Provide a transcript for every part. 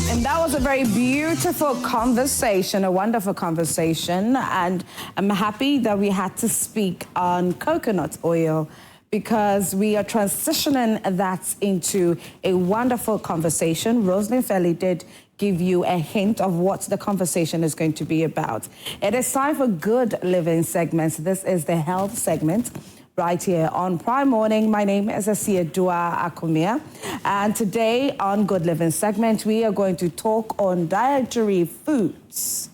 And that was a very beautiful conversation, a wonderful conversation. And I'm happy that we had to speak on coconut oil because we are transitioning that into a wonderful conversation. Rosalind Fairley did give you a hint of what the conversation is going to be about. It is time for Good Living segments. This is the health segment right here on Prime Morning. My name is Asiedua Akumia, and today on Good Living segment, we are going to talk on dietary foods.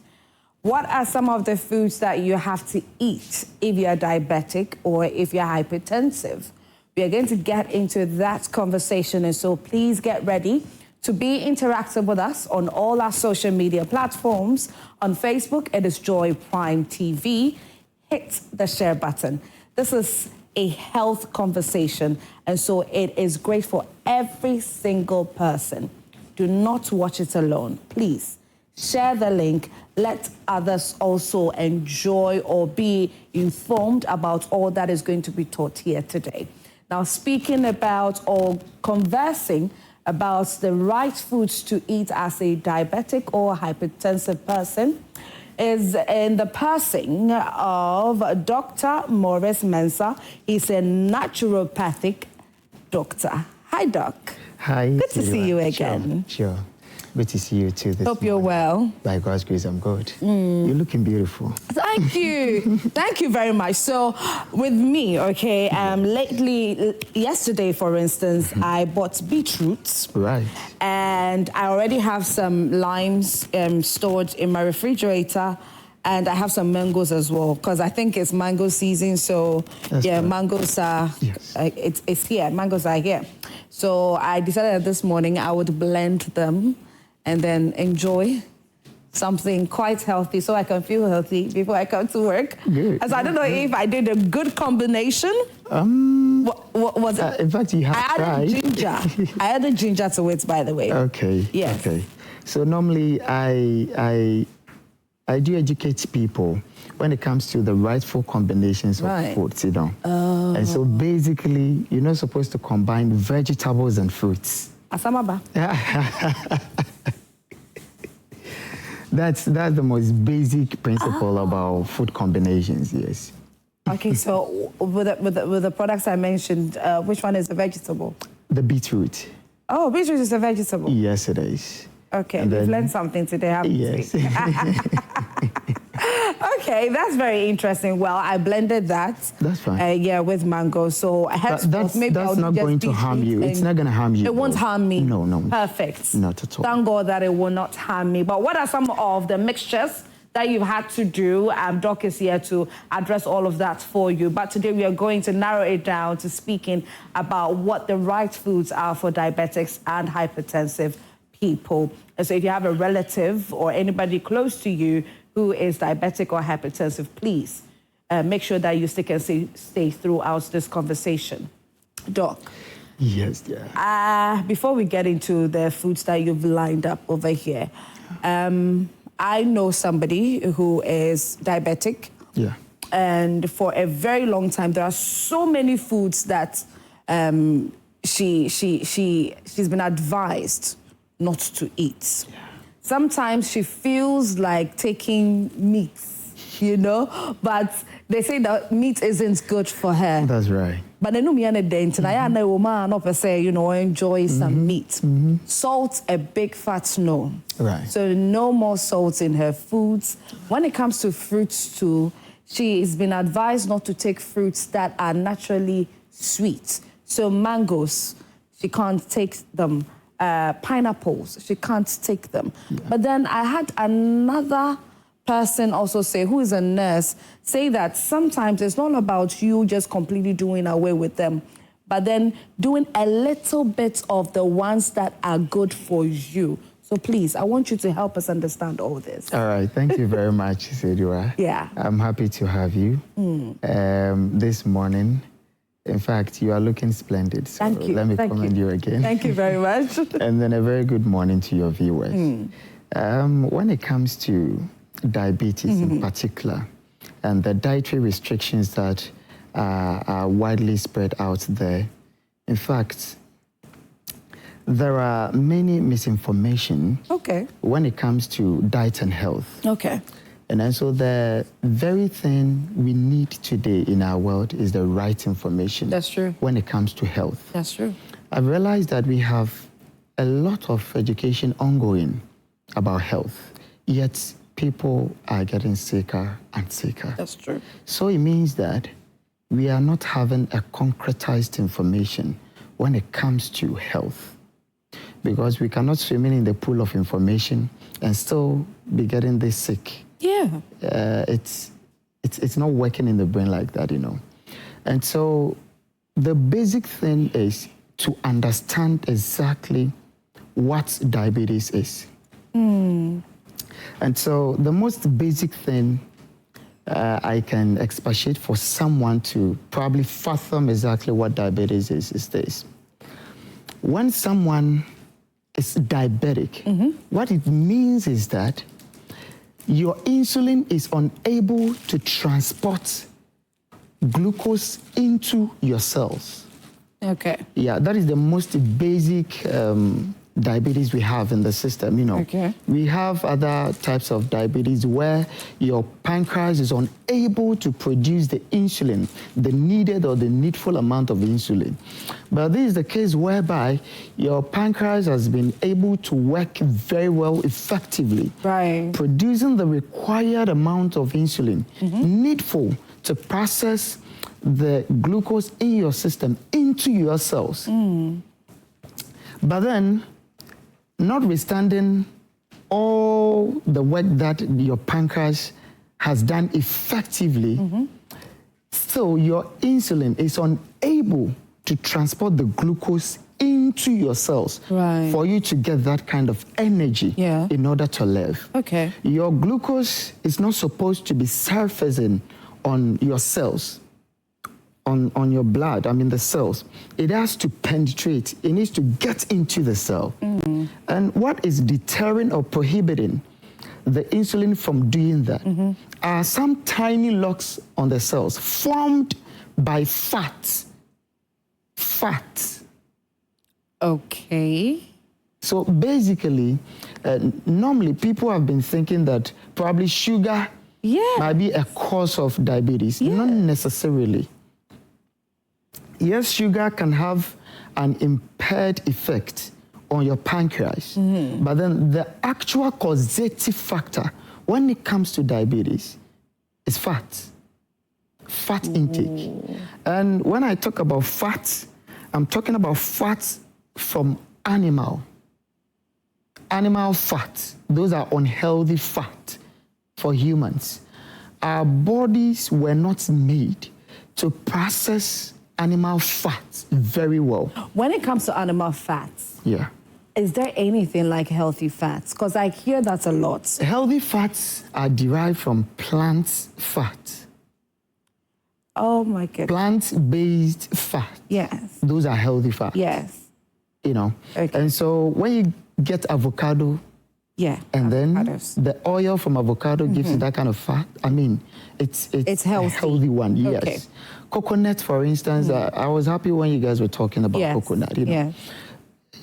What are some of the foods that you have to eat if you're diabetic or if you're hypertensive? We are going to get into that conversation, and so please get ready to be interactive with us on all our social media platforms. On Facebook, it is Joy Prime TV. Hit the share button. This is a health conversation, and so it is great for every single person. Do not watch it alone. Please share the link. Let others also enjoy or be informed about all that is going to be taught here today. Now, speaking about or conversing about the right foods to eat as a diabetic or hypertensive person is in the passing of Dr. Maurice Mensah. He's a naturopathic doctor. Hi, Doc. Hi. Good to see you again. Sure. Good to see you too. Hope you're well. By God's grace, I'm good. You're looking beautiful. Thank you. Thank you very much. So with me, okay, lately, yesterday, for instance, I bought beetroots. Right. And I already have some limes stored in my refrigerator. And I have some mangoes as well, because I think it's mango season. So, That's yeah, right. Mangoes are, Yes. It's here. Mangoes are here. So I decided that this morning I would blend them and then enjoy something quite healthy so I can feel healthy before I come to work. Good. As I don't know if I did a good combination. What was it? In fact, you have I added tried. ginger. I added ginger to it, by the way. Okay. Yes. Okay. So normally I do educate people when it comes to the rightful combinations of Right. foods, you know. And so basically, you're not supposed to combine vegetables and fruits. Asamaba. That's the most basic principle about food combinations, yes. Okay, so with the products I mentioned, which one is a vegetable? The beetroot. Oh, beetroot is a vegetable. Yes, it is. Okay, And we've then- learned something today, haven't Yes. we? Okay, that's very interesting. Well, I blended that. That's fine. Yeah, with mango. So That's maybe I'll not just going to harm you. It's not going to harm you. It won't though. harm me. No, no. Perfect. Not at all. Thank God that it will not harm me. But what are some of the mixtures that you've had to do? Doc is here to address all of that for you. But today we are going to narrow it down to speaking about what the right foods are for diabetics and hypertensive people. And so if you have a relative or anybody close to you who is diabetic or hypertensive, please make sure that you stick and stay throughout this conversation. Doc. Yes, yeah. Before we get into the foods that you've lined up over here, I know somebody who is diabetic. Yeah. And for a very long time, there are so many foods that she's been advised not to eat. Yeah. Sometimes she feels like taking meat, you know, but they say that meat isn't good for her. That's right. But then I know woman up say, you know, enjoy some meat. Salt, a big fat no. Right. So no more salt in her foods. When it comes to fruits too, she has been advised not to take fruits that are naturally sweet. So mangoes, she can't take them. Pineapples, she can't take them. Yeah. But then I had another person also say, who is a nurse, say that sometimes it's not about you just completely doing away with them, but then doing a little bit of the ones that are good for you. So please, I want you to help us understand all this. All right, thank you very much, Sedua. Yeah. I'm happy to have you this morning. In fact, you are looking splendid. So Thank you. Let me commend you again. Thank you very much. And then a very good morning to your viewers. When it comes to diabetes in particular, and the dietary restrictions that are widely spread out there. In fact, there are many misinformation when it comes to diet and health. And so the very thing we need today in our world is the right information. That's true. When it comes to health. That's true. I've realized that we have a lot of education ongoing about health, yet people are getting sicker and sicker. That's true. So it means that we are not having a concretized information when it comes to health, because we cannot swim in the pool of information and still be getting this sick. Yeah. It's not working in the brain like that, you know. And so the basic thing is to understand exactly what diabetes is. And so the most basic thing I can expatiate for someone to probably fathom exactly what diabetes is this. When someone is diabetic, what it means is that your insulin is unable to transport glucose into your cells. Yeah, that is the most basic diabetes we have in the system, you know. We have other types of diabetes where your pancreas is unable to produce the insulin, the needed or the needful amount of insulin. But this is the case whereby your pancreas has been able to work very well, effectively, producing the required amount of insulin needful to process the glucose in your system into your cells. But then, notwithstanding all the work that your pancreas has done effectively, still your insulin is unable to transport the glucose into your cells for you to get that kind of energy in order to live. Your glucose is not supposed to be surfacing on your cells, on your blood, I mean the cells. It has to penetrate. It needs to get into the cell. And what is deterring or prohibiting the insulin from doing that are some tiny locks on the cells formed by fat. So basically, normally people have been thinking that probably sugar might be a cause of diabetes. Not necessarily. Yes, sugar can have an impaired effect on your pancreas, but then the actual causative factor when it comes to diabetes is fat intake. And when I talk about fat, I'm talking about fat from animal fat. Those are unhealthy fat for humans. Our bodies were not made to process animal fats very well. When it comes to animal fats, is there anything like healthy fats? Because I hear that's a lot. Healthy fats are derived from plant fat. Oh my goodness. Plant-based fat. Yes. Those are healthy fats. Yes. You know. And so when you get avocado, and then the oil from avocado gives you that kind of fat, I mean, it's healthy. A healthy one, yes. Coconut, for instance, I was happy when you guys were talking about coconut. You know?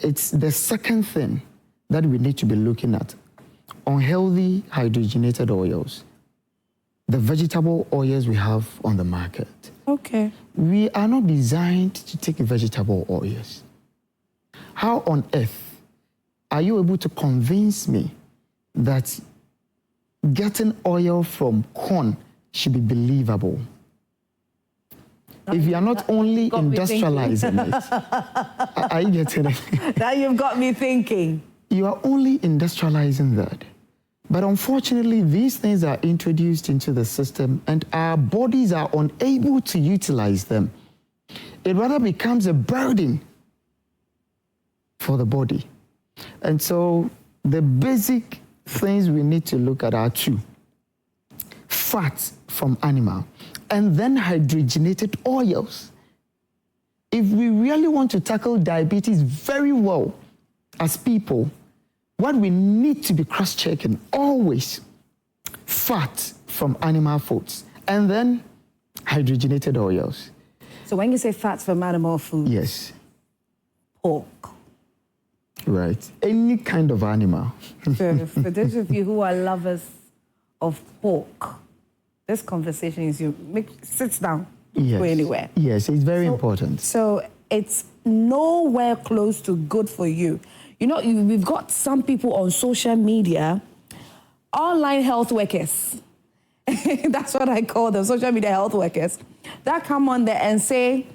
It's the second thing that we need to be looking at. Unhealthy hydrogenated oils, the vegetable oils we have on the market. We are not designed to take vegetable oils. How on earth are you able to convince me that getting oil from corn should be believable? If you are not only industrializing it, are you getting it? Now you've got me thinking. You are only industrializing that. But unfortunately, these things are introduced into the system and our bodies are unable to utilize them. It rather becomes a burden for the body. And so the basic things we need to look at are two: fats from animal, and then hydrogenated oils. If we really want to tackle diabetes very well as people, what we need to be cross-checking always, fat from animal foods, and then hydrogenated oils. So when you say fats from animal food, Yes. pork. Right. Any kind of animal. So for those of you who are lovers of pork, this conversation is sit down, Yes. go anywhere. Yes, it's very important. So it's nowhere close to good for you. You know, we've got some people on social media, online health workers. That's what I call them, social media health workers, that come on there and say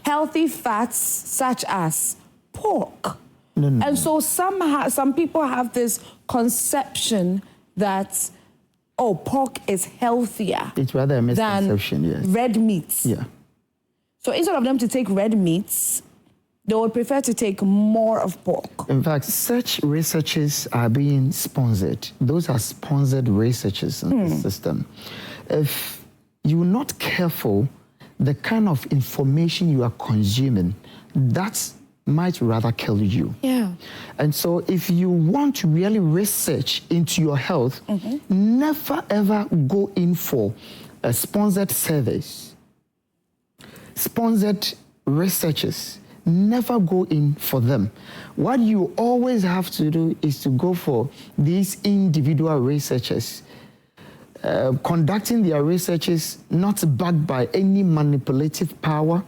healthy fats such as pork. No. And so some people have this conception that, oh, pork is healthier It's rather a than misconception, yes. red meats. Yeah. So instead of them to take red meats, they would prefer to take more of pork. In fact, such researches are being sponsored. Those are sponsored researches in the system. If you're not careful, the kind of information you are consuming, that might rather kill you. Yeah. And so if you want to really research into your health, never ever go in for a sponsored service, sponsored researches. Never go in for them. What you always have to do is to go for these individual researchers, conducting their researches not backed by any manipulative power,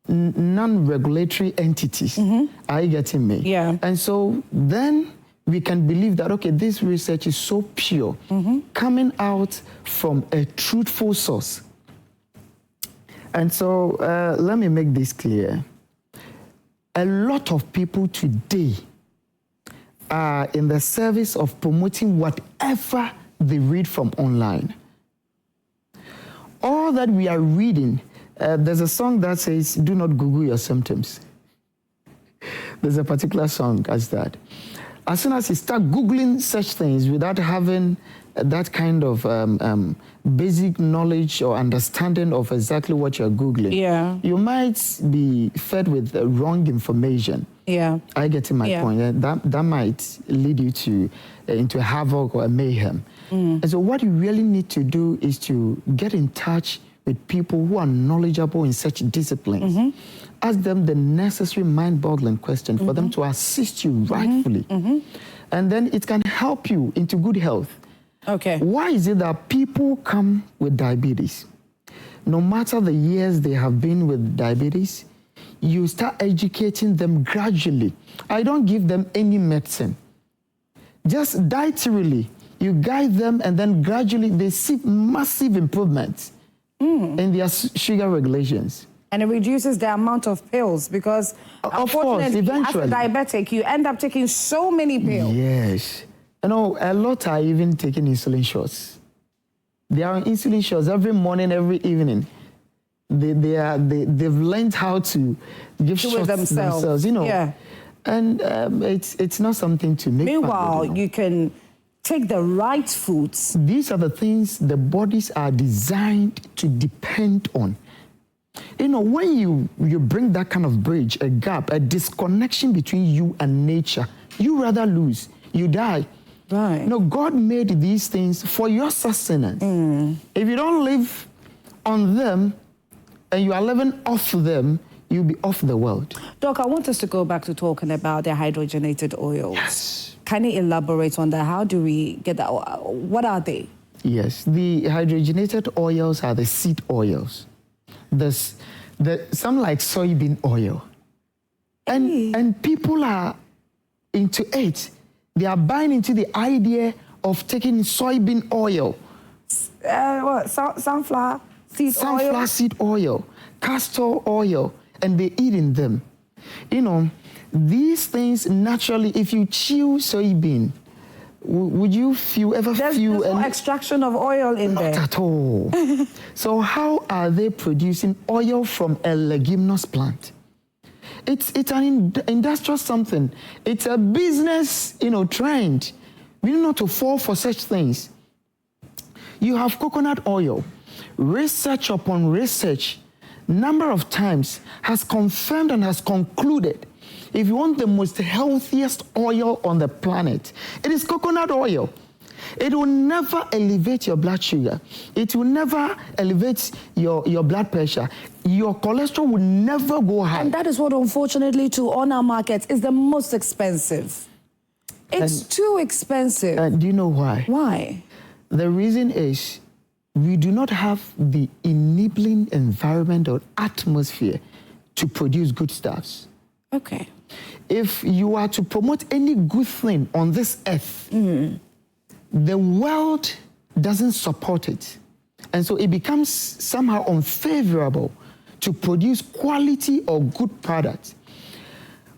non-regulatory entities. Are you getting me? Yeah. And so then we can believe that, okay, this research is so pure, coming out from a truthful source. And so let me make this clear. A lot of people today are in the service of promoting whatever they read from online. All that we are reading, there's a song that says, do not Google your symptoms. There's a particular song as that. As soon as you start Googling such things without having that kind of basic knowledge or understanding of exactly what you're Googling, you might be fed with the wrong information. Yeah. I get to my point. That might lead you to into a havoc or a mayhem. And so what you really need to do is to get in touch with people who are knowledgeable in such disciplines. Ask them the necessary mind-boggling question for them to assist you rightfully. And then it can help you into good health. Okay. Why is it that people come with diabetes? No matter the years they have been with diabetes, you start educating them gradually. I don't give them any medicine. Just dietarily, you guide them, and then gradually they see massive improvements in their sugar regulations. And it reduces the amount of pills because, of course, eventually, as a diabetic, you end up taking so many pills. Yes. You know, a lot are even taking insulin shots. They are on insulin shots every morning, every evening. They've learned how to give shots themselves, you know. Yeah. And it's not something to make. Meanwhile, you can take the right foods. These are the things the bodies are designed to depend on. You know, when you bring that kind of bridge, a gap, a disconnection between you and nature, you rather lose. You die. Right. You know, God made these things for your sustenance. If you don't live on them and you are living off them, you'll be off the world. Doc, I want us to go back to talking about the hydrogenated oils. Yes. Can you elaborate on that? How do we get that? What are they? Yes, the hydrogenated oils are the seed oils. Some like soybean oil. And people are into it. They are buying into the idea of taking soybean oil. Sunflower seed oil? Sunflower seed oil, castor oil, and they eat in them. You know, these things naturally, if you chew soybean, would you ever feel... There's no extraction of oil in there. Not at all. So how are they producing oil from a leguminous plant? It's an industrial something. It's a business, trend. We need not to fall for such things. You have coconut oil. Research upon research, number of times, has confirmed and has concluded, if you want the most healthiest oil on the planet, it is coconut oil. It will never elevate your blood sugar. It will never elevate your blood pressure. Your cholesterol will never go high. And that is what, unfortunately, too, on our market is the most expensive. It's too expensive. Do you know why? Why? The reason is we do not have the enabling environment or atmosphere to produce good stuffs. Okay. If you are to promote any good thing on this earth, the world doesn't support it. And so it becomes somehow unfavorable to produce quality or good products.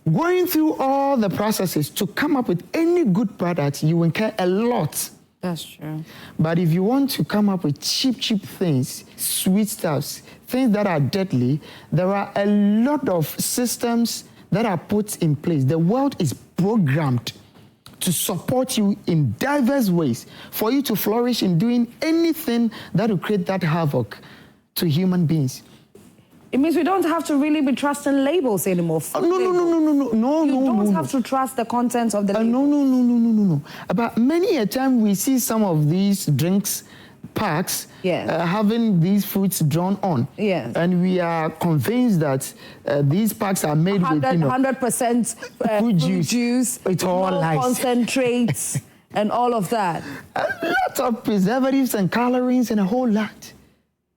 Going through all the processes to come up with any good product, you incur a lot. That's true. But if you want to come up with cheap things, sweet stuffs, things that are deadly, there are a lot of systems that are put in place. The world is programmed to support you in diverse ways for you to flourish in doing anything that will create that havoc to human beings. It means we don't have to really be trusting labels anymore. No. You don't have to trust the contents of the label. No. But many a time we see some of these drinks packs having these fruits drawn on. Yes. And we are convinced that these packs are made with 100% fruit juice. It's all lies. Concentrates and all of that. A lot of preservatives and calories and a whole lot.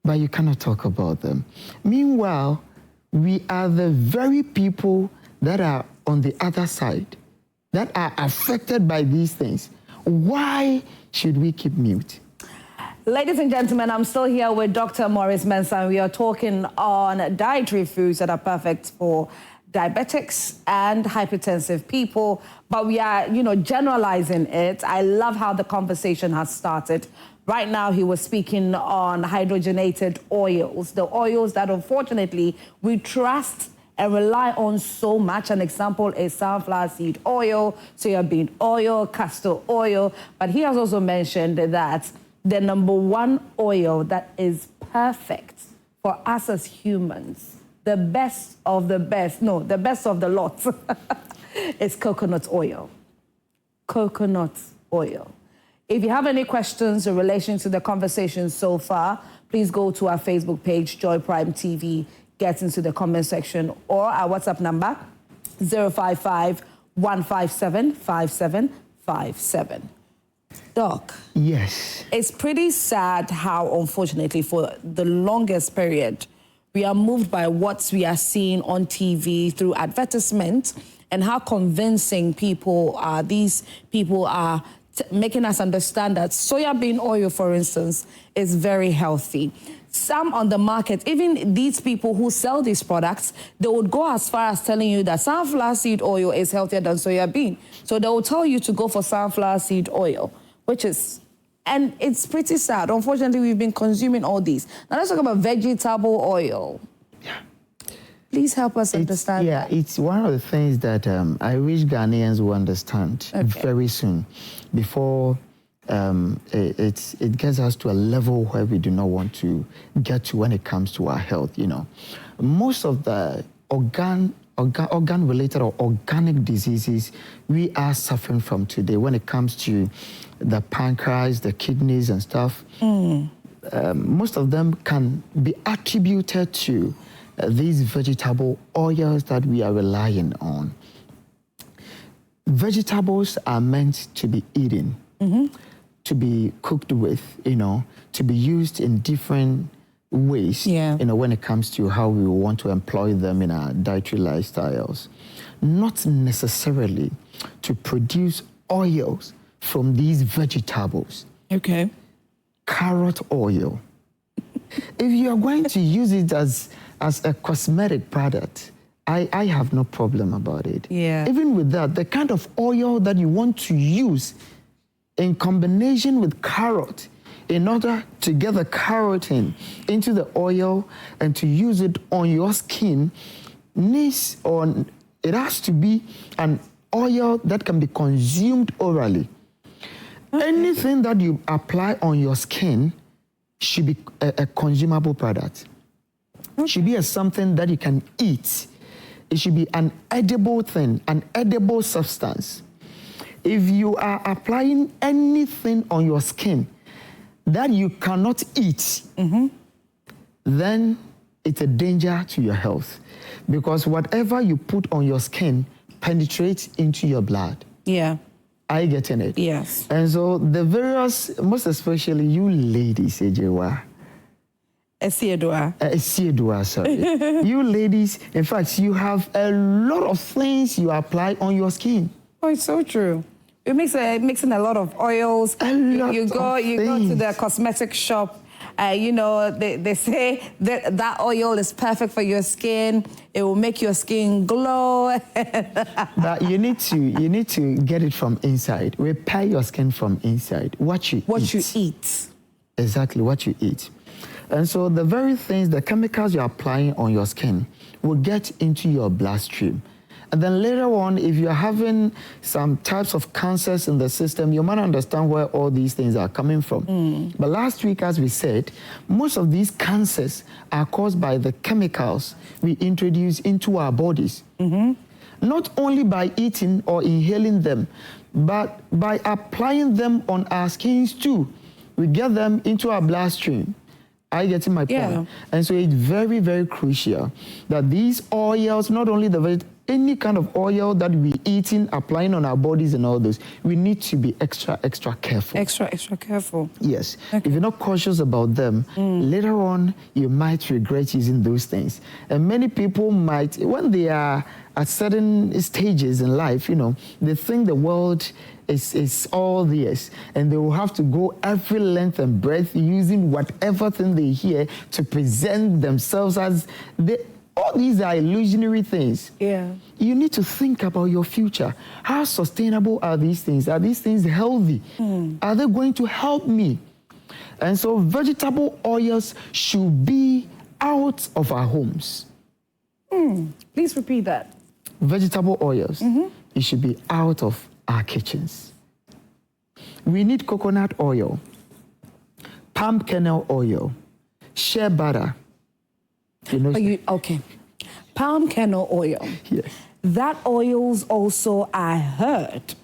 But you cannot talk about them. Meanwhile, we are the very people that are on the other side, that are affected by these things. Why should we keep mute? Ladies and gentlemen, I'm still here with Dr. Maurice Mensah. We are talking on dietary foods that are perfect for diabetics and hypertensive people, but we are, generalizing it. I love how the conversation has started. Right now, he was speaking on hydrogenated oils, the oils that unfortunately we trust and rely on so much. An example is sunflower seed oil, soybean oil, castor oil. But he has also mentioned that the number one oil that is perfect for us as humans, the best of the lot, is coconut oil. Coconut oil. If you have any questions in relation to the conversation so far, please go to our Facebook page, Joy Prime TV, get into the comment section, or our WhatsApp number, 055-157-5757. Doc. Yes. It's pretty sad how, unfortunately, for the longest period, we are moved by what we are seeing on TV through advertisement and how convincing these people are making us understand that soybean oil, for instance, is very healthy. Some on the market, even these people who sell these products, they would go as far as telling you that sunflower seed oil is healthier than soybean. So they will tell you to go for sunflower seed oil, and it's pretty sad. Unfortunately, we've been consuming all these. Now let's talk about vegetable oil. Yeah. Please help us understand. Yeah, it's one of the things that I wish Ghanaians will understand very soon, before it gets us to a level where we do not want to get to when it comes to our health. Most of the organ-related or organic diseases we are suffering from today, when it comes to the pancreas, the kidneys and stuff, most of them can be attributed to these vegetable oils that we are relying on. Vegetables are meant to be eaten, to be cooked with, to be used in different ways, when it comes to how we want to employ them in our dietary lifestyles. Not necessarily to produce oils from these vegetables. Okay. Carrot oil. If you are going to use it as a cosmetic product, I have no problem about it. Yeah. Even with that, the kind of oil that you want to use in combination with carrot in order to get the carotene into the oil and to use it on your skin it has to be an oil that can be consumed orally. Anything that you apply on your skin should be a consumable product. It should be something that you can eat. It should be an edible thing, an edible substance. if you are applying anything on your skin that you cannot eat, then it's a danger to your health, because whatever you put on your skin penetrates into your blood. Yeah. Are you getting it? Yes. And so the various, most especially you ladies, Ejewa. Esiedua, sorry. You ladies, in fact, you have a lot of things you apply on your skin. Oh, it's so true. It mixing a lot of oils. You go to the cosmetic shop. You know, they say that oil is perfect for your skin. It will make your skin glow. But you need to get it from inside. Repair your skin from inside. What you eat. Exactly, what you eat. And so the very things, the chemicals you're applying on your skin will get into your bloodstream. And then later on, if you're having some types of cancers in the system, you might understand where all these things are coming from. But last week, as we said, most of these cancers are caused by the chemicals we introduce into our bodies. Not only by eating or inhaling them, but by applying them on our skins too. We get them into our bloodstream. Are you getting my point? Yeah. And so it's very, very crucial that these oils, not only any kind of oil that we eating, applying on our bodies and all those, we need to be extra careful. Extra careful. Yes. Okay. If you're not cautious about them, later on, you might regret using those things. And many people might, when they are at certain stages in life, you know, they think the world is all theirs, and they will have to go every length and breadth using whatever thing they hear to present themselves as all these are illusionary things. Yeah. You need to think about your future. How sustainable are these things? Are these things healthy? Are they going to help me? And so vegetable oils should be out of our homes. Please repeat that. Vegetable oils, it should be out of our kitchens. We need coconut oil, palm kernel oil, shea butter. You know, okay. Palm kernel oil. Yes. That oils also, I heard,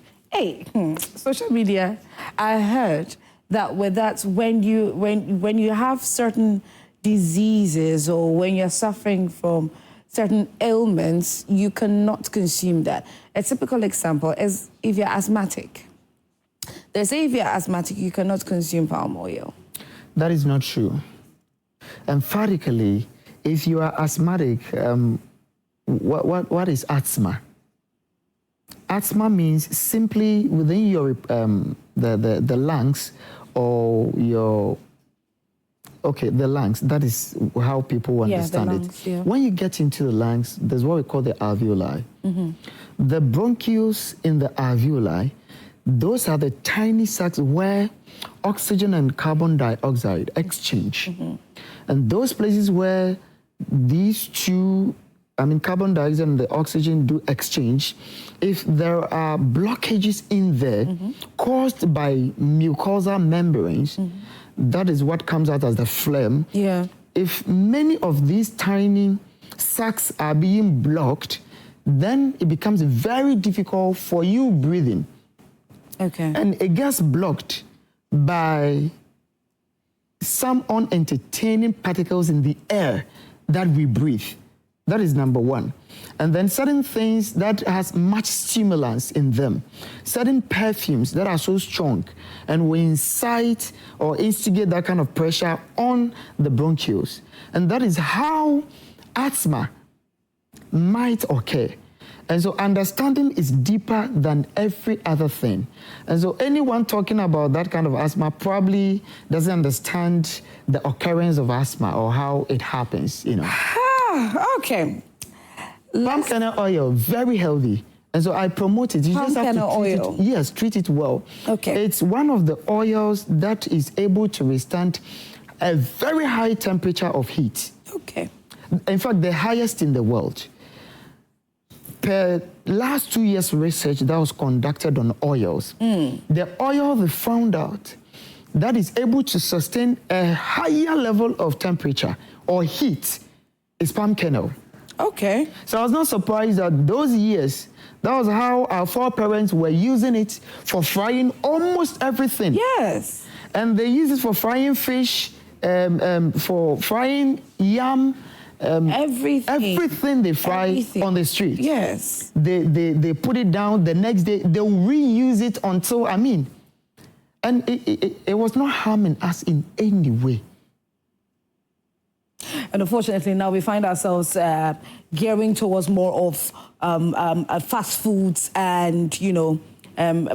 social media, I heard that when you have certain diseases or when you're suffering from certain ailments, you cannot consume that. A typical example is if you're asthmatic. They say if you're asthmatic, you cannot consume palm oil. That is not true. Emphatically, if you are asthmatic, what is asthma? Asthma means simply within your the lungs or your the lungs. That is how people understand lungs, it. When you get into the lungs, there's what we call the alveoli. The bronchioles in the alveoli, those are the tiny sacs where oxygen and carbon dioxide exchange. And those places where these two, carbon dioxide and the oxygen do exchange, if there are blockages in there caused by mucosal membranes, that is what comes out as the phlegm. Yeah. If many of these tiny sacs are being blocked, then it becomes very difficult for you breathing. Okay. And it gets blocked by some unentertaining particles in the air that we breathe. That is number one. And then certain things that has much stimulants in them, certain perfumes that are so strong and will incite or instigate that kind of pressure on the bronchioles. And that is how asthma might occur. And so understanding is deeper than every other thing. And so anyone talking about that kind of asthma probably doesn't understand the occurrence of asthma or how it happens, you know. Okay. Palm kernel oil, very healthy. And so I promote it. You just have to treat it. Yes, treat it well. Okay. It's one of the oils that is able to withstand a very high temperature of heat. Okay. In fact, the highest in the world. Per last 2 years research that was conducted on oils, the oil they found out that is able to sustain a higher level of temperature or heat is palm kernel. Okay. So I was not surprised that those years, that was how our foreparents were using it for frying almost everything. Yes. And they use it for frying fish, for frying yam, everything they fry on the street. Yes. They put it down, the next day they'll reuse it until, and it was not harming us in any way. And unfortunately, now we find ourselves gearing towards more of fast foods and, you know,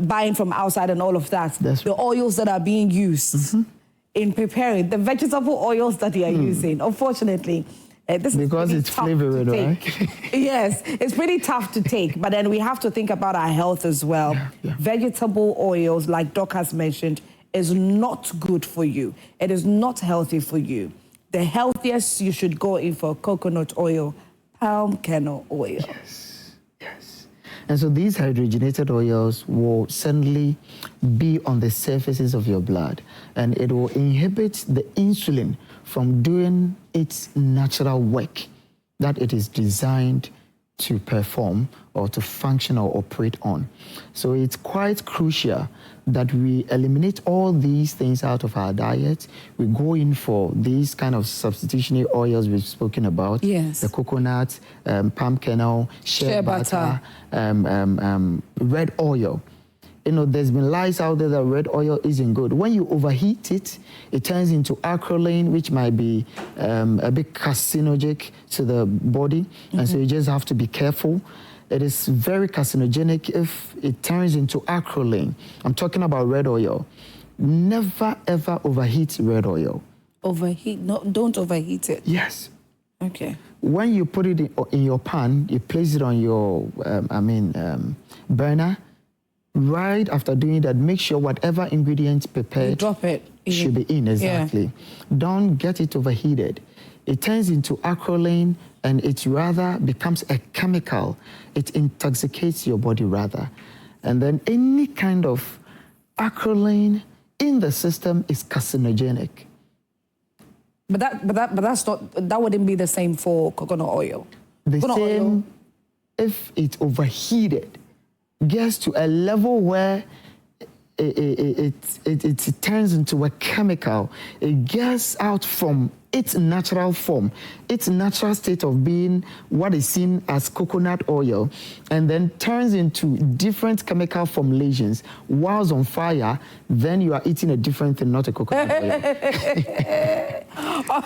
buying from outside and all of that. That's the oils that are being used in preparing, the vegetable oils that they are using. Unfortunately, this because is it's flavored, right? Yes, it's pretty tough to take, but then we have to think about our health as well. Yeah. Vegetable oils, like Doc has mentioned, is not good for you. It is not healthy for you. The healthiest you should go in for coconut oil, palm kernel oil. Yes, yes. And so these hydrogenated oils will certainly be on the surfaces of your blood, and it will inhibit the insulin from doing its natural work that it is designed to perform or to function or operate on. So it's quite crucial that we eliminate all these things out of our diet. We go in for these kind of substitutionary oils we've spoken about. Yes. The coconut, palm kernel, shea butter, red oil. You know, there's been lies out there that red oil isn't good. When you overheat it, it turns into acrolein, which might be a bit carcinogenic to the body. And so you just have to be careful. It is very carcinogenic if it turns into acrolein. I'm talking about red oil. Never, ever overheat red oil. Overheat? No, don't overheat it. Yes. Okay. When you put it in your pan, you place it on your, burner. Right after doing that, make sure whatever ingredients prepared You drop it. should be in, exactly. Yeah. Don't get it overheated. It turns into acrolein, and it rather becomes a chemical. It intoxicates your body rather. And then any kind of acrolein in the system is carcinogenic. But that's not, that wouldn't be the same for coconut oil. The coconut same oil. If it's overheated, gets to a level where it turns into a chemical. It gets out from its natural form, its natural state of being what is seen as coconut oil, and then turns into different chemical formulations. Whilst on fire, then you are eating a different thing, not a coconut oil.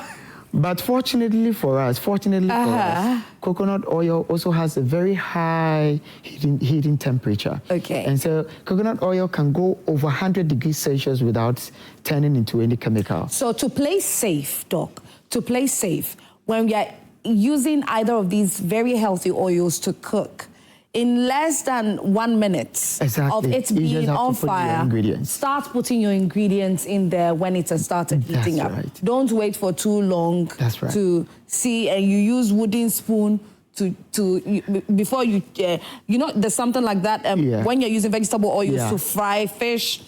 But fortunately for us, coconut oil also has a very high heating temperature. Okay. And so coconut oil can go over 100 degrees Celsius without turning into any chemical. So to play safe, Doc, when we are using either of these very healthy oils to cook, in less than 1 minute of it being on fire, start putting your ingredients in there when it has started heating up. Right. Don't wait for too long to see, and you use wooden spoon before you, you know, there's something like that when you're using vegetable oils to fry fish,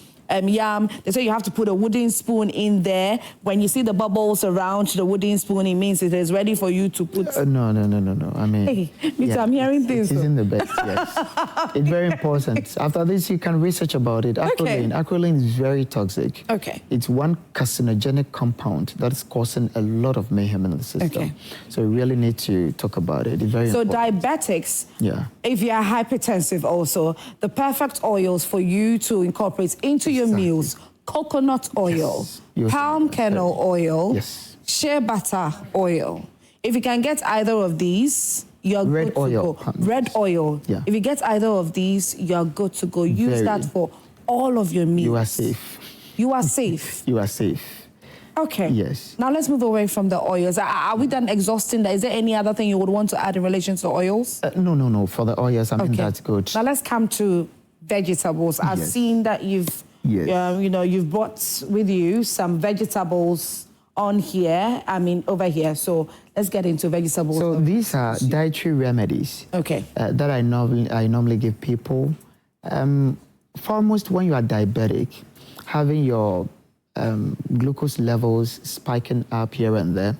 yam, they say you have to put a wooden spoon in there. When you see the bubbles around the wooden spoon, it means it is ready for you to put... No. I mean... Hey, I'm hearing things. It's in the best, yes. It's very important. After this, you can research about it. Acrolein. Acrolein is very toxic. Okay. It's one carcinogenic compound that's causing a lot of mayhem in the system. Okay. So we really need to talk about it. It's very important. Diabetics, if you are hypertensive also, the perfect oils for you to incorporate into your meals: coconut oil, palm kernel oil, shea butter oil. If you can get either of these, you're good to go. Red oil. Yeah. If you get either of these, you're good to go. Use that for all of your meals. You are safe. You are safe. You are safe. Okay. Yes. Now let's move away from the oils. Are we done exhausting that? Is there any other thing you would want to add in relation to oils? No. For the oils, I mean, that's good. Now let's come to vegetables. I've seen that you've you've brought with you some vegetables on here, over here. So let's get into vegetables. So these are dietary remedies that I normally give people. Foremost, when you are diabetic, having your glucose levels spiking up here and there,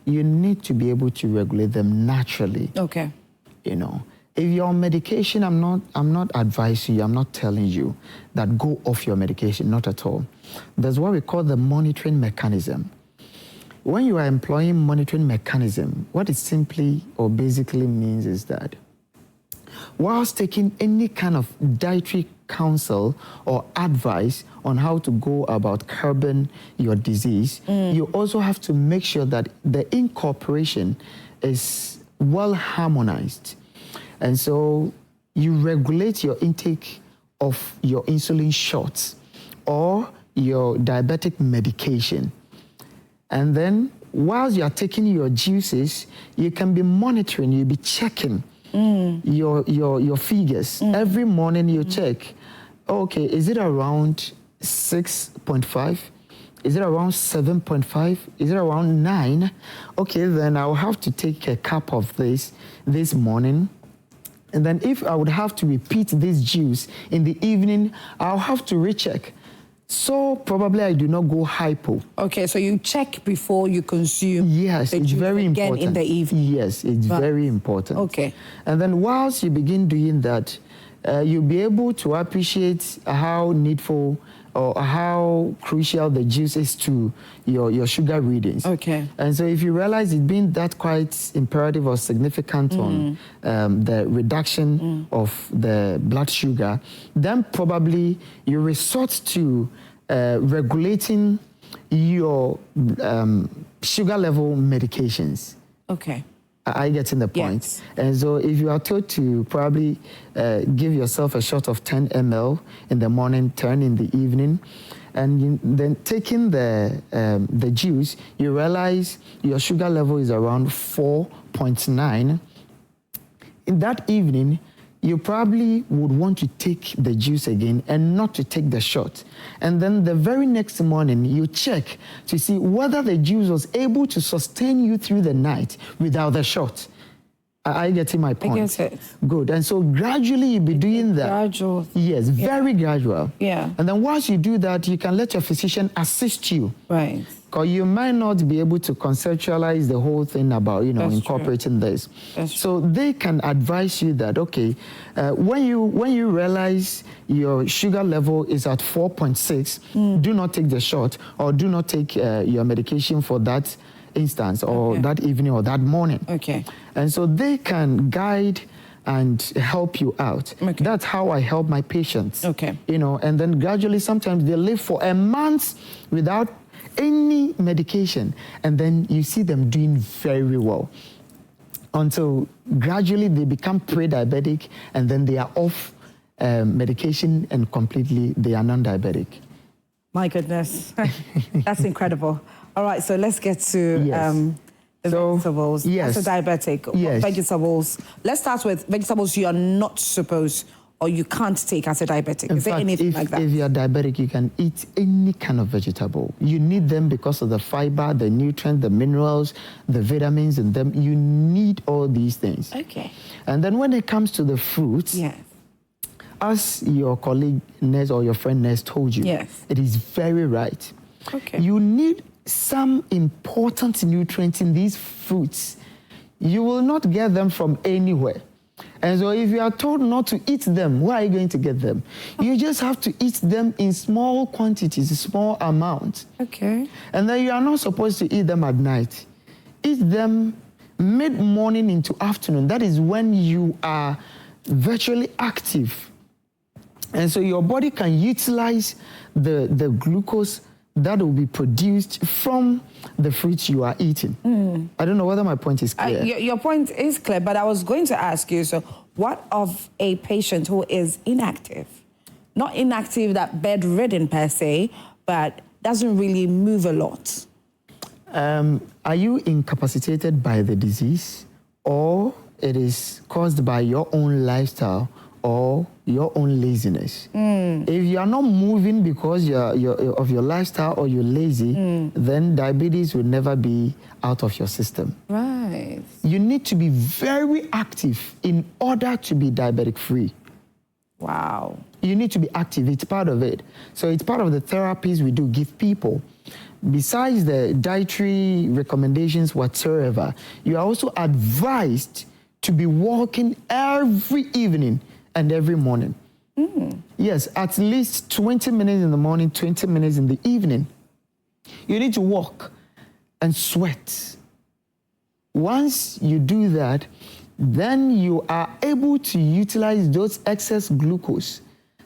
you need to be able to regulate them naturally. Okay. You know, if you're on medication, I'm not advising you, I'm not telling you that go off your medication, not at all. There's what we call the monitoring mechanism. When you are employing monitoring mechanism, what it simply or basically means is that whilst taking any kind of dietary counsel or advice on how to go about curbing your disease, you also have to make sure that the incorporation is well harmonized. And so you regulate your intake of your insulin shots or your diabetic medication. And then whilst you are taking your juices, you can be monitoring, you'll be checking your figures. Every morning you check, okay, is it around 6.5? Is it around 7.5? Is it around 9? Okay, then I'll have to take a cup of this morning. And then if I would have to repeat this juice in the evening, I'll have to recheck. So probably I do not go hypo. Okay, so you check before you consume. Yes, it's very important. Again in the evening. Yes, it's very important. Okay. And then whilst you begin doing that, you'll be able to appreciate how needful or how crucial the juice is to your sugar readings. Okay. And so if you realize it being that quite imperative or significant on the reduction of the blood sugar, then probably you resort to regulating your sugar level medications. Okay. Are you getting the point? Yes. And so if you are told to probably give yourself a shot of 10 ml in the morning, 10 in the evening, and then taking the juice, you realize your sugar level is around 4.9. In that evening, you probably would want to take the juice again and not to take the shot. And then the very next morning, you check to see whether the juice was able to sustain you through the night without the shot. Are you getting my point? I get it. Good. And so gradually you'll be doing that. Gradual. Yes, very gradual. Yeah. And then once you do that, you can let your physician assist you. Right. Because you might not be able to conceptualize the whole thing about, That's incorporating this. That's so they can advise you that, okay, when you realize your sugar level is at 4.6, do not take the shot or do not take your medication for that instance or that evening or that morning. Okay. And so they can guide and help you out. Okay. That's how I help my patients. Okay. And then gradually sometimes they live for a month without any medication, and then you see them doing very well until gradually they become pre-diabetic, and then they are off medication and completely they are non-diabetic. My goodness, that's incredible. All right, so let's get to the vegetables. Yes. As a diabetic, yes. Vegetables. Let's start with vegetables you are not supposed or you can't take as a diabetic. Is there anything like that? If you are diabetic, you can eat any kind of vegetable. You need them because of the fiber, the nutrients, the minerals, the vitamins in them. You need all these things. Okay. And then when it comes to the fruits, yes. as your colleague Ness or your friend Ness told you, yes. it is very right. Okay. You need some important nutrients in these fruits. You will not get them from anywhere. And so if you are told not to eat them, where are you going to get them? You just have to eat them in small quantities, small amounts. Okay. And then you are not supposed to eat them at night. Eat them mid-morning into afternoon. That is when you are virtually active. And so your body can utilize the glucose that will be produced from the fruits you are eating. I don't know whether my point is clear. Your point is clear, but I was going to ask you, so what of a patient who is inactive? Not inactive, that bedridden per se, but doesn't really move a lot. Are you incapacitated by the disease, or it is caused by your own lifestyle or your own laziness? If you are not moving because of your lifestyle or you're lazy, then diabetes will never be out of your system. Right. You need to be very active in order to be diabetic free. Wow. You need to be active. It's part of it. So it's part of the therapies we do give people. Besides the dietary recommendations whatsoever, you are also advised to be walking every evening and every morning. Yes, at least 20 minutes in the morning, 20 minutes in the evening. You need to walk and sweat. Once you do that, then you are able to utilize those excess glucose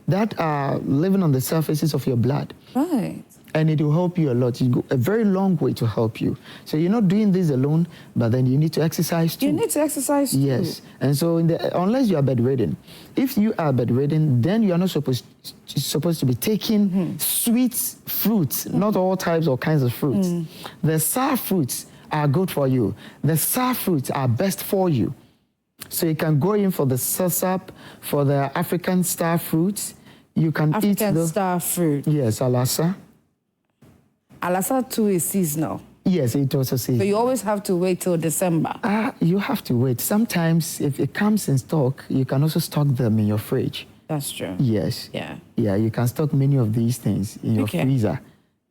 that are living on the surfaces of your blood. Right. And it will help you a lot. It go a very long way to help you. So you're not doing this alone, but then you need to exercise too. You need to exercise too. Yes. And so unless you are bedridden, if you are bedridden, then you are not supposed to be taking sweet fruits, not all types or kinds of fruits. The sour fruits are good for you. The sour fruits are best for you. So you can go in for the sesap, for the African star fruits. You can eat the African star fruit. Yes, alasa. Alasa too is seasonal. Yes, it also says. So you always have to wait till December. You have to wait. Sometimes if it comes in stock, you can also stock them in your fridge. That's true. Yes. Yeah. Yeah, you can stock many of these things in your freezer.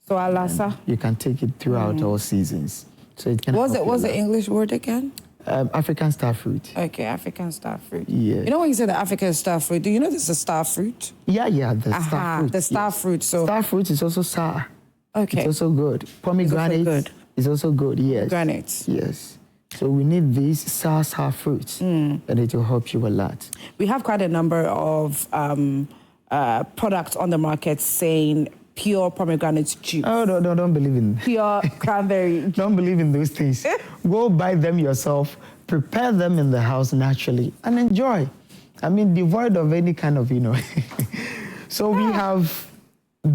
So alasa. You can take it throughout all seasons. So it can. What's the English word again? African star fruit. Okay, African star fruit. Yeah. You know when you say the African star fruit, do you know this is a star fruit? Yeah, the star fruit. The star fruit. So star fruit is also sour. Okay. It's also good. Pomegranate is also good. Yes. Granites. Yes. So we need these sour fruits, and it will help you a lot. We have quite a number of products on the market saying pure pomegranate juice. Oh, no, don't believe in pure cranberry. Don't believe in those things. Go buy them yourself, prepare them in the house naturally, and enjoy. I mean, devoid of any kind of, So we have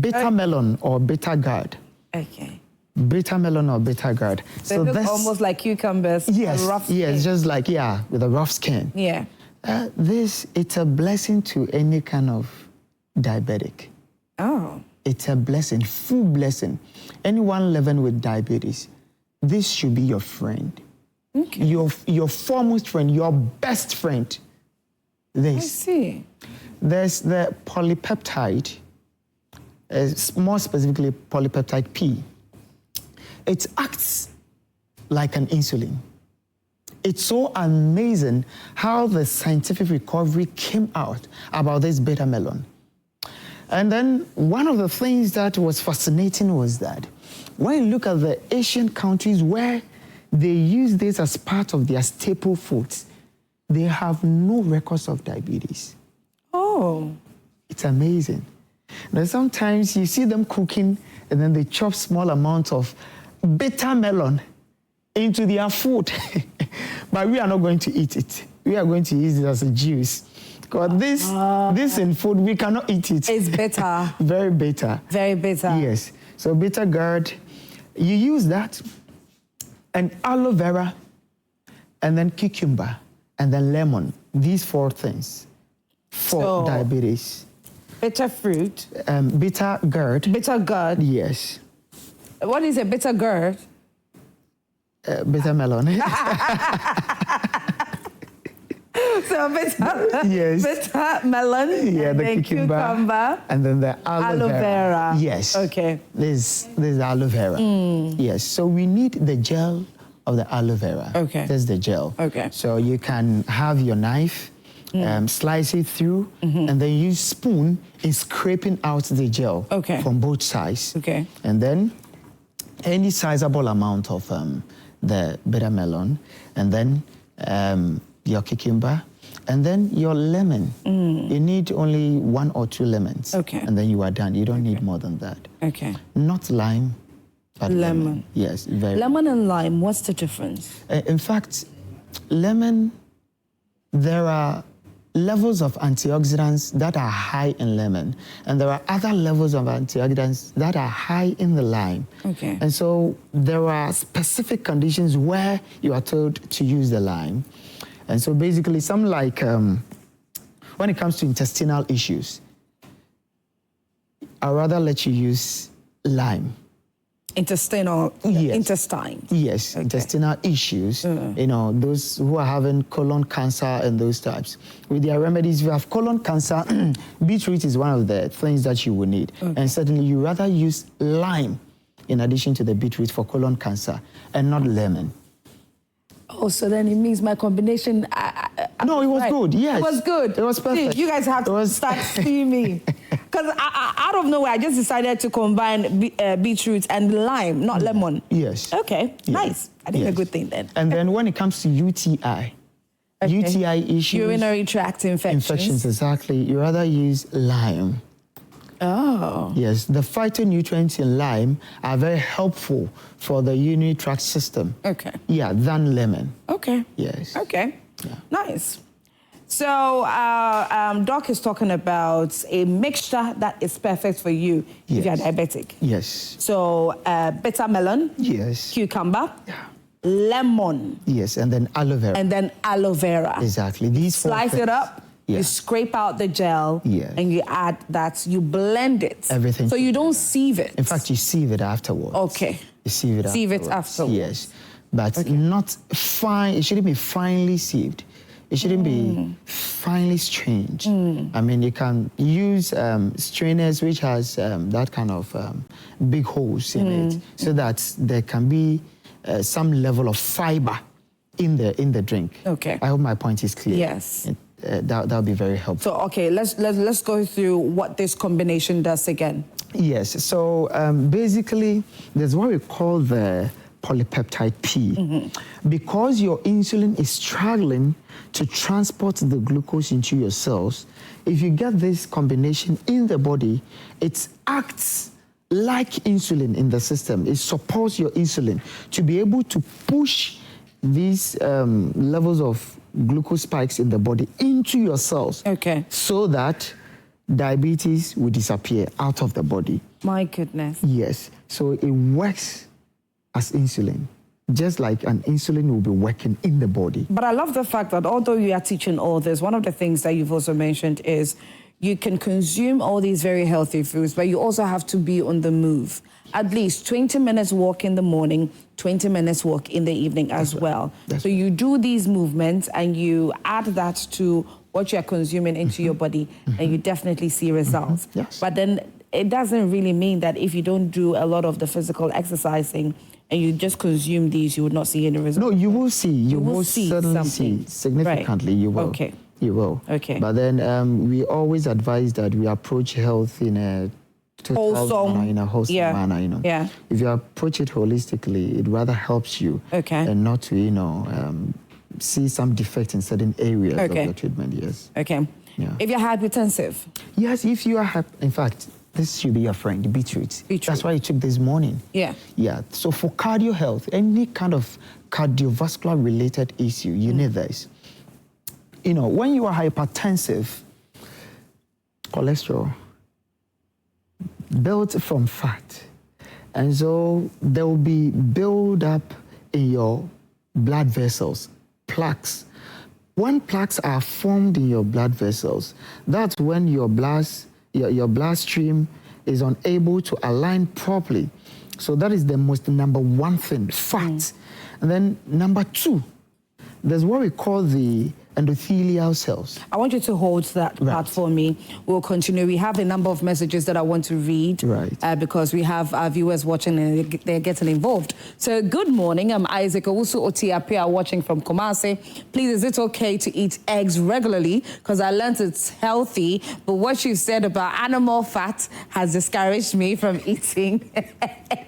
bitter melon or bitter gourd. Okay. Bitter melon or bitter gourd. So they look almost like cucumbers. Yes, rough skin. yes, just like, with a rough skin. Yeah. It's a blessing to any kind of diabetic. Oh. It's a blessing, full blessing. Anyone living with diabetes, this should be your friend. Okay. Your foremost friend, your best friend. This. I see. There's the polypeptide, more specifically polypeptide P. It acts like an insulin. It's so amazing how the scientific recovery came out about this bitter melon. And then one of the things that was fascinating was that when you look at the Asian countries where they use this as part of their staple foods, they have no records of diabetes. Oh. It's amazing. Now sometimes you see them cooking and then they chop small amounts of bitter melon into their food. But we are not going to eat it. We are going to use it as a juice. Because this in food, we cannot eat it. It's bitter. Very bitter. Very bitter. Yes. So bitter gourd, you use that, and aloe vera, and then cucumber, and then lemon. These 4 things for diabetes. Bitter fruit. Bitter gourd. Bitter gourd. Yes. What is a bitter gourd? Bitter melon. So bitter, yes. bitter melon, yeah, and the then cucumber, and then the aloe vera. Yes. Okay. This is aloe vera. Yes. So we need the gel of the aloe vera. Okay. That's the gel. Okay. So you can have your knife, slice it through, and then use spoon in scraping out the gel from both sides. Okay. And then any sizable amount of the bitter melon, and then your cucumber, and then your lemon. You need only 1 or 2 lemons. Okay. And then you are done. You don't need more than that. Okay. Not lime, but lemon. Yes, very. Lemon and lime, what's the difference? In fact, lemon, there are levels of antioxidants that are high in lemon, and there are other levels of antioxidants that are high in the lime. Okay. And so there are specific conditions where you are told to use the lime. And so basically, some like when it comes to intestinal issues, I'd rather let you use lime. intestinal, Yes. intestine. Yes, Okay. intestinal issues. You know, those who are having colon cancer and those types. With their remedies, if you have colon cancer, beetroot is one of the things that you will need. Okay. And certainly you rather use lime in addition to the beetroot for colon cancer and not lemon. Oh, so then it means my combination... No, it was good, yes. It was good. It was perfect. See, you guys have to start seeing me. Because out of nowhere, I just decided to combine beetroot and lime, not lemon. Yes. Okay, Yes. nice. I think Yes. a good thing then. And then when it comes to UTI, Okay. UTI issues... Urinary tract infections. Infections, exactly. You rather use lime. Oh. Yes, the phytonutrients in lime are very helpful for the urinary tract system. Okay. Yeah, than lemon. Okay. Yes. Okay. Yeah. Nice. So, Doc is talking about a mixture that is perfect for you if you're Yes. diabetic. Yes. So, bitter melon, Yes. cucumber, Yeah. lemon, Yes, and then aloe vera. and then aloe vera. Exactly. These four Slice things. it up. Yeah. You scrape out the gel, Yes. and you add that. You blend it. Everything So you don't sieve it. In fact, you sieve it afterwards. Okay. You sieve it Sieve it afterwards. afterwards. Yes. But not fine. It shouldn't be finely sieved. It shouldn't be finely strained. I mean, you can use strainers which has that kind of big holes in it, so that there can be some level of fiber in the drink. Okay. I hope my point is clear. Yes. That'll be very helpful. So okay, let's go through what this combination does again. Yes. So basically, there's what we call the polypeptide P. Because your insulin is struggling to transport the glucose into your cells, if you get this combination in the body, it acts like insulin in the system. It supports your insulin to be able to push these levels of glucose spikes in the body into your cells. Okay. So that diabetes will disappear out of the body. My goodness. Yes. So it works as insulin, just like an insulin will be working in the body. But I love the fact that although you are teaching all this, one of the things that you've also mentioned is you can consume all these very healthy foods, but you also have to be on the move. At least 20 minutes walk in the morning, 20 minutes walk in the evening as well. So you do these movements and you add that to what you're consuming into your body, and you definitely see results. Yes. But then it doesn't really mean that if you don't do a lot of the physical exercising and you just consume these, you would not see any results. No, you will see. You will will see certainly something. see significantly. Right. You will. Okay. You will. Okay. But then we always advise that we approach health in a total Wholesome. manner, in a wholesome Yeah. manner. You know. Yeah. If you approach it holistically, it rather helps you. Okay. And not to see some defect in certain areas of Okay. your treatment. Yes. Okay. Yeah. If you're hypertensive, Yes. If you are, in fact, this should be your friend, the beetroot. Beetroot. That's why you took this morning. yeah. Yeah. So for cardio health, any kind of cardiovascular related issue, you need this. You know, when you are hypertensive, cholesterol built from fat, and so there will be build up in your blood vessels, plaques. When plaques are formed in your blood vessels, that's when your bloodstream is unable to align properly. So that is the number one thing, fat. And then number two, there's what we call the endothelial cells. I want you to hold that part for me. We'll continue. We have a number of messages that I want to read because we have our viewers watching and they're getting involved. So good morning. I'm Isaac Owusu Otiapia watching from Kumasi. Please, is it okay to eat eggs regularly? Because I learned it's healthy, but what you said about animal fat has discouraged me from eating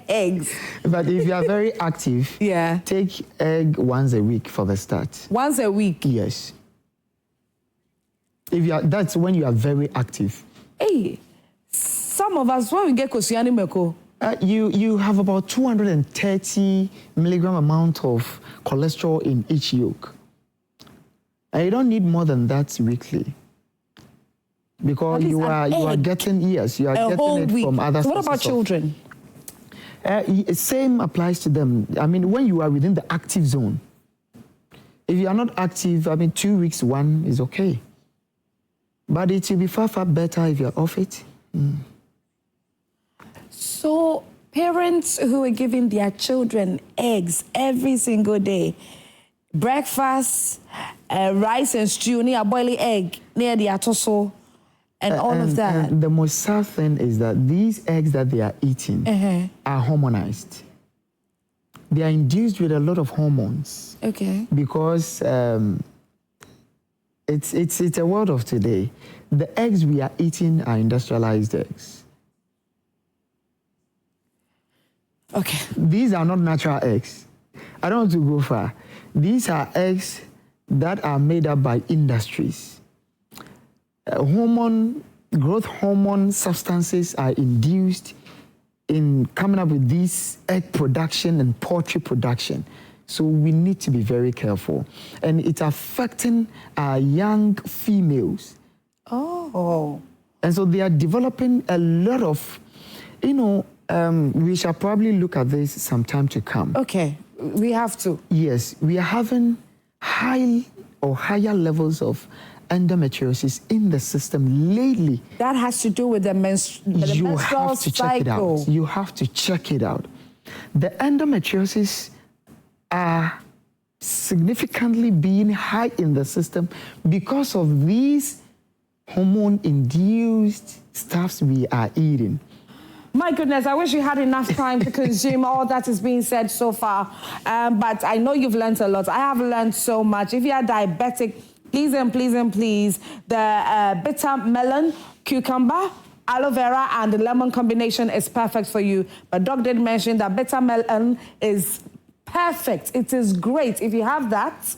eggs. But if you are very active, take egg once a week for the start. Once a week? Yes. If you are, that's when you are very active. Hey, some of us, when we get Kosiani Meko, you have about 230 milligram amount of cholesterol in each yolk. And you don't need more than that weekly. Because you are getting, yes, you are getting it from other sources. What about children? Same applies to them. I mean, when you are within the active zone, if you are not active, I mean, 2 weeks, one is okay. But it will be far, far better if you're off it. So Parents who are giving their children eggs every single day, breakfast, rice and stew, near boiling egg, near the atoso, and all of that. And the most sad thing is that these eggs that they are eating are hormonized. They are induced with a lot of hormones. Okay. Because it's a world of today. The eggs we are eating are industrialized eggs. Okay. These are not natural eggs. I don't want to go far. These are eggs that are made up by industries. Growth hormone substances are induced in coming up with this egg production and poultry production. So we need to be very careful. And it's affecting our young females. Oh. And so they are developing a lot of, we shall probably look at this sometime to come. Okay, we have to. Yes, we are having higher levels of endometriosis in the system lately. That has to do with the menstrual cycle. You have to check it out. You have to check it out. The endometriosis are significantly being high in the system because of these hormone-induced stuffs we are eating. My goodness, I wish you had enough time to consume all that is being said so far. But I know you've learned a lot. I have learned so much. If you are diabetic, please and please and please, the bitter melon, cucumber, aloe vera, and the lemon combination is perfect for you. But Doc did mention that bitter melon is perfect. It is great. If you have that,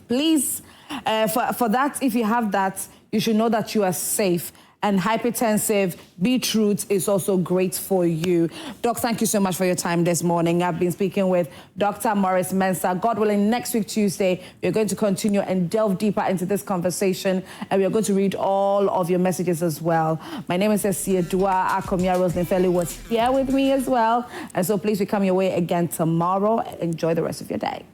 please, for that, if you have that, you should know that you are safe. And hypertensive beetroot is also great for you. Doc, thank you so much for your time this morning. I've been speaking with Dr. Maurice Mensah. God willing, next week, Tuesday, we're going to continue and delve deeper into this conversation, and we're going to read all of your messages as well. My name is Esia Dua. Akomia Rosenfeli was here with me as well. And so please, we come your way again tomorrow. Enjoy the rest of your day.